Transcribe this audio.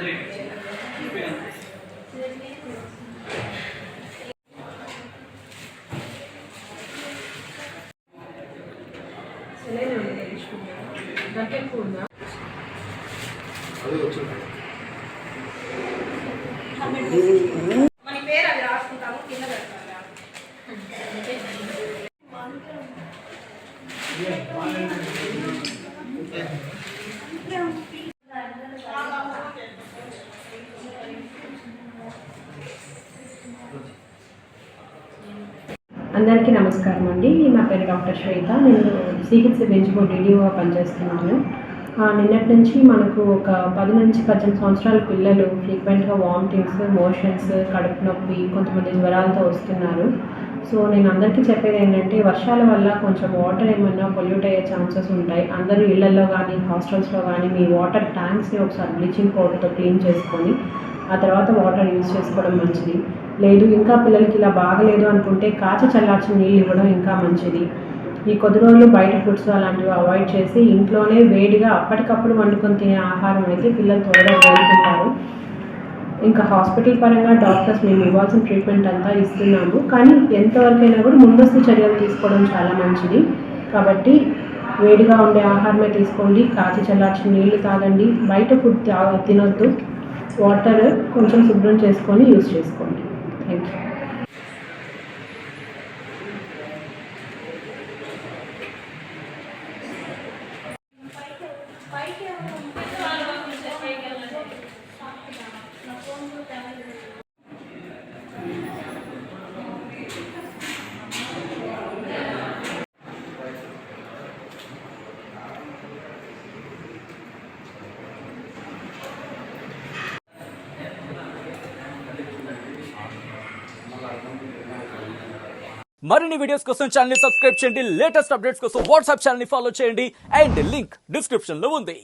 మన పేరు అది రాసుకుంటాము కింద పెడతారా. అందరికీ నమస్కారం అండి. నా పేరు డాక్టర్ శ్వేత. నేను సిహెచ్సి బెంచ్బోర్డ్ డీడీఓగా పనిచేస్తున్నాను. నిన్నటి నుంచి మనకు ఒక 10 నుంచి 18 సంవత్సరాల పిల్లలు ఫ్రీక్వెంట్గా వామిటింగ్స్, మోషన్స్, కడుపు నొప్పి, కొంతమంది జ్వరాలతో వస్తున్నారు. సో నేను అందరికీ చెప్పేది ఏంటంటే, వర్షాల వల్ల కొంచెం వాటర్ ఏమన్నా పొల్యూట్ అయ్యే ఛాన్సెస్ ఉంటాయి. అందరూ ఇళ్లలో కానీ హాస్టల్స్లో కానీ మీ వాటర్ ట్యాంక్స్ని ఒకసారి బ్లీచింగ్ పౌడర్తో క్లీన్ చేసుకొని ఆ తర్వాత వాటర్ యూజ్ చేసుకోవడం మంచిది. లేదు ఇంకా పిల్లలకి ఇలా బాగలేదు అనుకుంటే కాచి చల్లార్చిన నీళ్ళు ఇవ్వడం ఇంకా మంచిది. ఈ కొద్ది రోజులు బయట ఫుడ్స్ అలాంటివి అవాయిడ్ చేసి ఇంట్లోనే వేడిగా అప్పటికప్పుడు వండుకొని తినే ఆహారం అయితే పిల్లలు త్వరగా కోలుకుంటారు. ఇంకా హాస్పిటల్ పరంగా డాక్టర్స్ మేము ఇవ్వాల్సిన ట్రీట్మెంట్ అంతా ఇస్తున్నాము. కానీ ఎంతవరకైనా కూడా ముందస్తు చర్యలు తీసుకోవడం చాలా మంచిది. కాబట్టి వేడిగా ఉండే ఆహారమే తీసుకోండి, కాచి చల్లార్చిన నీళ్లు తాగండి, బయట ఫుడ్ తినొద్దు, వాటర్ కొంచెం శుభ్రం చేసుకొని యూజ్ చేసుకోండి. Thank you. మరిన్ని వీడియోస్ కోసం ఛానల్ ని సబ్స్క్రైబ్ చేయండి. లేటెస్ట్ అప్డేట్స్ కోసం వాట్సాప్ ఛానల్ ని ఫాలో చేయండి. అండ్ లింక్ డిస్క్రిప్షన్ లో ఉంది.